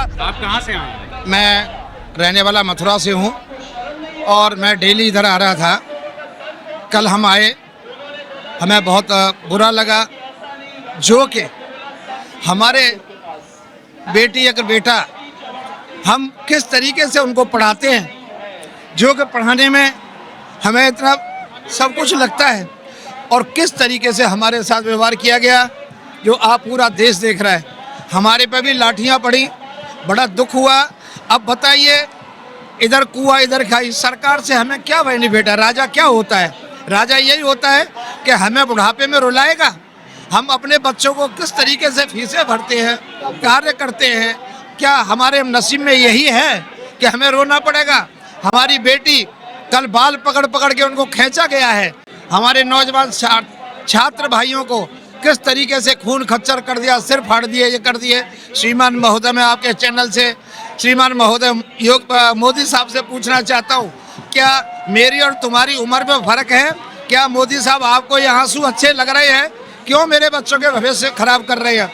आप कहाँ से आए? मैं रहने वाला मथुरा से हूँ और मैं डेली इधर आ रहा था। कल हम आए, हमें बहुत बुरा लगा, जो कि हमारे बेटी या बेटा, हम किस तरीके से उनको पढ़ाते हैं, जो कि पढ़ाने में हमें इतना सब कुछ लगता है, और किस तरीके से हमारे साथ व्यवहार किया गया, जो आप पूरा देश देख रहा है। हमारे पे भी लाठियां पड़ी, बड़ा दुख हुआ। अब बताइए, इधर कुआ इधर खाई, सरकार से हमें क्या बेनिफिट है? राजा क्या होता है? राजा यही होता है कि हमें बुढ़ापे में रुलाएगा। हम अपने बच्चों को किस तरीके से फीसें भरते हैं, कार्य करते हैं, क्या हमारे नसीब में यही है कि हमें रोना पड़ेगा? हमारी बेटी कल बाल पकड़ पकड़ के उनको खींचा गया है। हमारे नौजवान छात्र भाइयों को किस तरीके से खून खच्चर कर दिया, सिर फाड़ दिए, ये कर दिए। श्रीमान महोदय, मैं आपके चैनल से श्रीमान महोदय मोदी साहब से पूछना चाहता हूँ, क्या मेरी और तुम्हारी उम्र में फ़र्क है? क्या मोदी साहब आपको ये आंसू अच्छे लग रहे हैं? क्यों मेरे बच्चों के भविष्य खराब कर रहे हैं?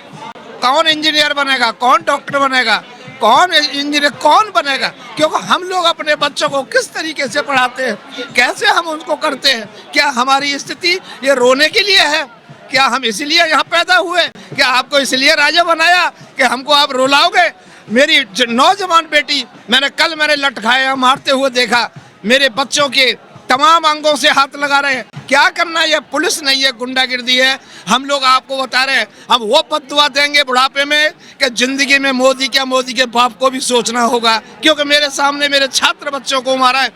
कौन इंजीनियर बनेगा, कौन डॉक्टर बनेगा, कौन इंजीनियर, कौन बनेगा? क्योंकि हम लोग अपने बच्चों को किस तरीके से पढ़ाते हैं, कैसे हम उनको करते हैं। क्या हमारी स्थिति ये रोने के लिए है? क्या हम इसलिए यहाँ पैदा हुए? क्या आपको इसलिए राजा बनाया कि हमको आप रुलाओगे? मेरी नौजवान बेटी, मैंने लटकाया, मारते हुए देखा। मेरे बच्चों के तमाम अंगों से हाथ लगा रहे हैं। क्या करना? ये पुलिस नहीं है, गुंडागिर्दी है। हम लोग आपको बता रहे हैं, हम वो बद्दुआ देंगे बुढ़ापे में कि जिंदगी में मोदी क्या, मोदी के बाप को भी सोचना होगा, क्योंकि मेरे सामने मेरे छात्र बच्चों को मारा है।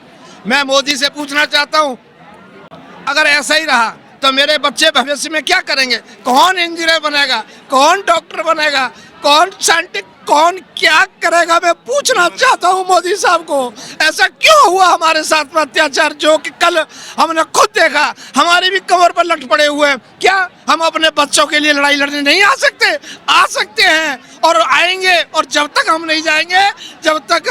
मैं मोदी से पूछना चाहता हूँ, अगर ऐसा ही रहा तो मेरे बच्चे भविष्य में क्या करेंगे? कौन इंजीनियर बनेगा, कौन डॉक्टर बनेगा, कौन साइंटिस्ट, कौन क्या करेगा? मैं पूछना चाहता हूँ मोदी साहब को, ऐसा क्यों हुआ हमारे साथ में अत्याचार, जो कि कल हमने खुद देखा। हमारी भी कमर पर लट पड़े हुए। क्या हम अपने बच्चों के लिए लड़ाई लड़ने नहीं आ सकते? आ सकते हैं और आएंगे। और जब तक हम नहीं जाएंगे, जब तक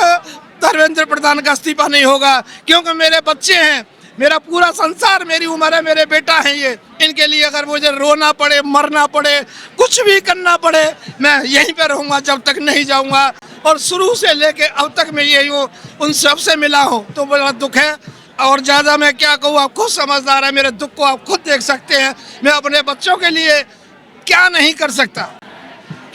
धर्मेंद्र प्रधान का इस्तीफा नहीं होगा, क्योंकि मेरे बच्चे हैं, मेरा पूरा संसार, मेरी उम्र है, मेरे बेटा है ये। इनके लिए अगर मुझे रोना पड़े, मरना पड़े, कुछ भी करना पड़े, मैं यहीं पे रहूंगा जब तक नहीं जाऊंगा। और शुरू से लेके अब तक मैं यही हूँ, उन सब से मिला हूँ, तो बड़ा दुख है। और ज़्यादा मैं क्या कहूँ, आप खुद समझदार है, मेरे दुख को आप खुद देख सकते हैं। मैं अपने बच्चों के लिए क्या नहीं कर सकता।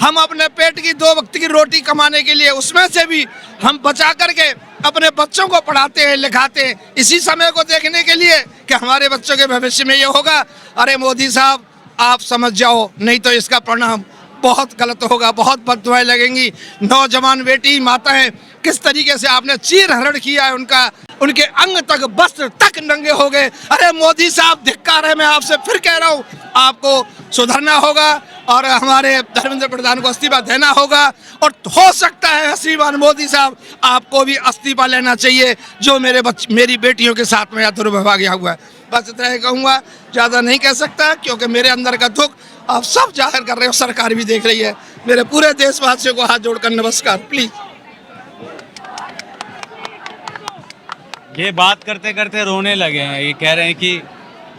हम अपने पेट की 2 वक्त की रोटी कमाने के लिए, उसमें से भी हम बचा करके अपने बच्चों को पढ़ाते हैं, लिखाते हैं, इसी समय को देखने के लिए कि हमारे बच्चों के भविष्य में ये होगा। अरे मोदी साहब, आप समझ जाओ, नहीं तो इसका परिणाम बहुत गलत होगा, बहुत बद्दुआएं लगेंगी। नौजवान बेटी माता है, किस तरीके से आपने चीर हरण किया है उनका, उनके अंग तक, वस्त्र तक नंगे हो गए। अरे मोदी साहब, धिक्कार है। मैं आपसे फिर कह रहा हूँ, आपको सुधरना होगा और हमारे धर्मेंद्र प्रधान को इस्तीफा देना होगा। और हो सकता है श्रीमान मोदी साहब आपको भी इस्तीफा लेना चाहिए, जो मेरी बेटियों के साथ में दुर्व्यवहार हुआ है। बस इतना ही कहूँगा, ज़्यादा नहीं कह सकता, क्योंकि मेरे अंदर का दुख आप सब जाहिर कर रहे हो, सरकार भी देख रही है। मेरे पूरे देशवासियों को हाथ जोड़कर नमस्कार। प्लीज ये बात करते करते रोने लगे हैं। ये कह रहे हैं कि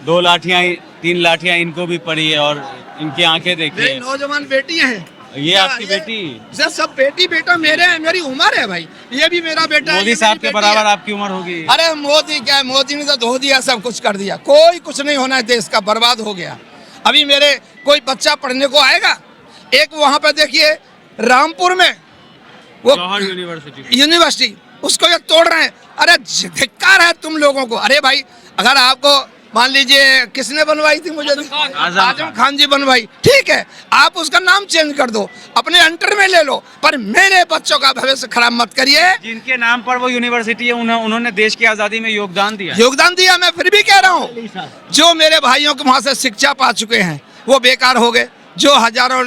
2 लाठियां 3 लाठियां इनको भी पड़ी है और इनकी आंखें देखिए। नौजवान बेटियां हैं, ये आपकी बेटी? सर सब बेटी बेटा मेरे हैं, मेरी उम्र है भाई, ये भी मेरा बेटा है। मोदी साहब के बराबर आपकी उम्र होगी। अरे मोदी क्या है, मोदी ने तो धो दिया, सब कुछ कर दिया, कोई कुछ नहीं होना है, देश का बर्बाद हो गया। अभी मेरे कोई बच्चा पढ़ने को आएगा, एक वहां पे देखिए रामपुर में वो जवाहर यूनिवर्सिटी उसको ये तोड़ रहे हैं। अरे धिक्कार है तुम लोगों को। अरे भाई अगर आपको मान लीजिए किसने बनवाई थी, मुझे आजम खान जी बनवाई, ठीक है, आप उसका नाम चेंज कर दो, अपने अंडर में ले लो, पर मेरे बच्चों का भविष्य खराब मत करिए। जिनके नाम पर वो यूनिवर्सिटी है उन्होंने देश की आजादी में योगदान दिया। मैं फिर भी कह रहा हूँ, जो मेरे भाइयों के वहां से शिक्षा पा चुके हैं वो बेकार हो गए, जो हजारों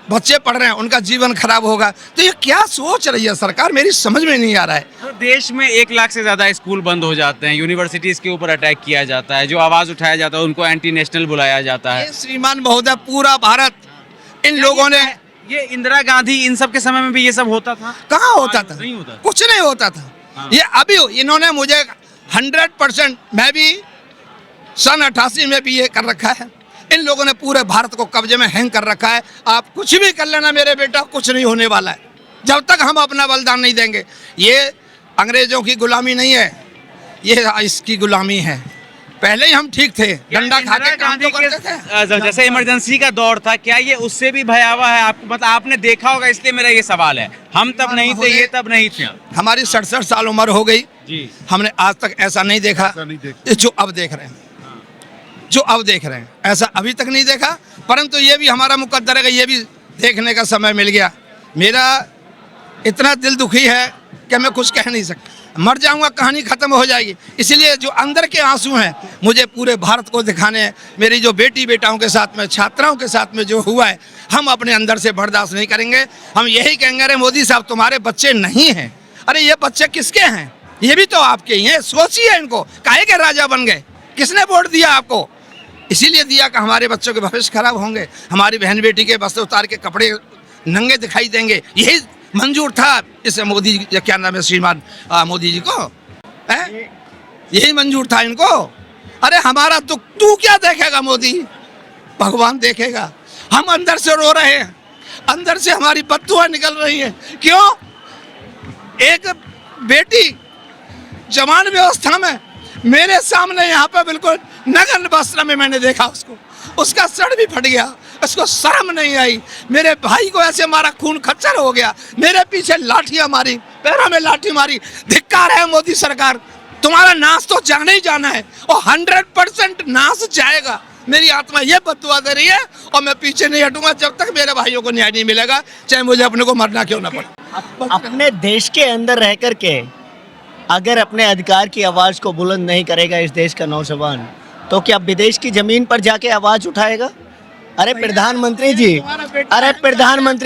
बच्चे पढ़ रहे हैं उनका जीवन खराब होगा। तो ये क्या सोच रही है सरकार, मेरी समझ में नहीं आ रहा है। तो देश में 1 लाख से ज्यादा स्कूल बंद हो जाते हैं, यूनिवर्सिटीज के ऊपर अटैक किया जाता है, जो आवाज उठाया जाता है उनको एंटी नेशनल बुलाया जाता है। ये श्रीमान महोदय पूरा भारत इन लोगों ने, ये इंदिरा गांधी इन सब के समय में भी ये सब होता था? कहाँ होता था? नहीं होता, कुछ नहीं होता था। हाँ। ये अभी इन्होंने मुझे 100%, मैं भी सन 88 में भी ये कर रखा है, इन लोगों ने पूरे भारत को कब्जे में हैंग कर रखा है। आप कुछ भी कर लेना मेरे बेटा, कुछ नहीं होने वाला है जब तक हम अपना बलिदान नहीं देंगे। ये अंग्रेजों की गुलामी नहीं है, ये इसकी गुलामी है। पहले ही हम ठीक थे, डंडा खा के काम तो करते थे। जैसे इमरजेंसी का दौर था, क्या ये उससे भी भयावह है? आपको मतलब आपने देखा होगा, इसलिए मेरा ये सवाल है। हम तब नहीं थे, ये तब नहीं थे। हमारी 67 साल उम्र हो गई जी, हमने आज तक ऐसा नहीं देखा जो अब देख रहे हैं, ऐसा अभी तक नहीं देखा। परंतु ये भी हमारा मुकद्दर है, ये भी देखने का समय मिल गया। मेरा इतना दिल दुखी है कि मैं कुछ कह नहीं सकता, मर जाऊंगा, कहानी खत्म हो जाएगी। इसलिए जो अंदर के आंसू हैं मुझे पूरे भारत को दिखाने हैं। मेरी जो बेटी बेटाओं के साथ में, छात्राओं के साथ में जो हुआ है, हम अपने अंदर से बर्दाश्त नहीं करेंगे। हम यही कहेंगे, अरे मोदी साहब तुम्हारे बच्चे नहीं हैं, अरे ये बच्चे किसके हैं? ये भी तो आपके ही हैं, सोचिए इनको, काहे के राजा बन गए? किसने वोट दिया आपको? इसीलिए दिया कि हमारे बच्चों के भविष्य खराब होंगे, हमारी बहन बेटी के वस्त्र उतार के कपड़े नंगे दिखाई देंगे। यही मंजूर था इस मोदी, क्या नाम है, श्रीमान मोदी जी को, है? यही मंजूर था इनको। अरे हमारा दुख तू क्या देखेगा मोदी, भगवान देखेगा। हम अंदर से रो रहे हैं, अंदर से हमारी बददुआ निकल रही है। क्यों? एक बेटी जवान व्यवस्था में मेरे सामने यहाँ पे बिल्कुल नग्न वस्त्र में मैंने देखा उसको, उसका सर भी फट गया, उसको शर्म नहीं आई। मेरे भाई को ऐसे मारा, खून खच्चर हो गया, मेरे पीछे लाठियां मारी, पैरों में लाठी मारी। धिक्कार है मोदी सरकार, तुम्हारा नाश तो जाना ही जाना है और 100% नाश जाएगा। मेरी आत्मा ये बददुआ दे रही है और मैं पीछे नहीं हटूंगा जब तक मेरे भाइयों को न्याय नहीं मिलेगा, चाहे मुझे अपने को मरना क्यों ना पड़े। अपने देश के अंदर रह करके अगर अपने अधिकार की आवाज़ को बुलंद नहीं करेगा इस देश का नौजवान, तो क्या विदेश की ज़मीन पर जाके आवाज़ उठाएगा? अरे प्रधानमंत्री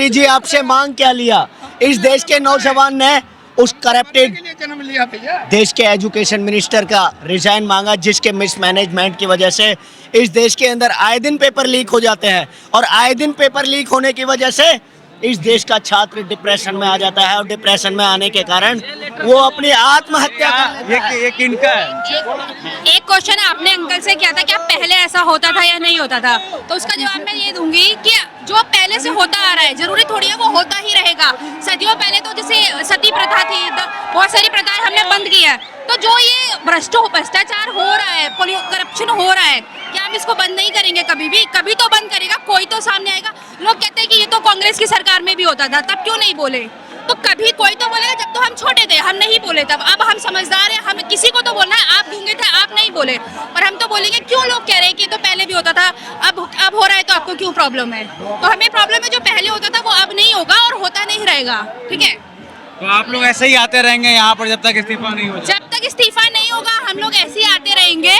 जी, आपसे मांग क्या लिया? इस देश के नौजवान ने उस करप्टेड जन्म लिया भैया, देश के एजुकेशन मिनिस्टर का रिजाइन मांगा, जिसके मिसमैनेजमेंट की वजह से इस देश के अंदर आए दिन पेपर लीक हो जाते हैं, और आए दिन पेपर लीक होने की वजह से इस देश का छात्र डिप्रेशन में आ जाता है, और डिप्रेशन में आने के कारण वो अपनी आत्महत्या ये किनका है? एक क्वेश्चन आपने अंकल से किया था कि पहले ऐसा होता था या नहीं होता था, तो उसका जवाब मैं ये दूंगी कि जो पहले से होता आ रहा है जरूरी थोड़ी है वो होता ही रहेगा। सदियों पहले तो जैसे सती प्रथा थी, बहुत सारी प्रथाएं हमने बंद की है। तो जो ये भ्रष्टाचार हो रहा है, करप्शन हो रहा है, क्या हम इसको बंद नहीं करेंगे? कभी भी, कभी तो बंद करेगा कोई, तो सामने आएगा। लोग कहते हैं कि ये तो कांग्रेस की सरकार में भी होता था, तब क्यों नहीं बोले? तो कभी कोई तो बोलेगा, जब तो हम छोटे थे हम नहीं बोले तब, अब हम समझदार हैं, हमें किसी को तो बोलना है। आप गूंगे थे, आप नहीं बोले, और हम तो बोलेंगे क्यों लोग कह रहे हैं कि ये तो पहले भी होता था, अब हो रहा है, तो आपको क्यों प्रॉब्लम है? तो हमें प्रॉब्लम है जो पहले होता था वो अब नहीं होगा और होता नहीं रहेगा, ठीक है? तो आप लोग ऐसे ही आते रहेंगे यहाँ पर जब तक इस्तीफा नहीं हो जाए? जब तक इस्तीफा नहीं होगा हम लोग ऐसे ही आते रहेंगे।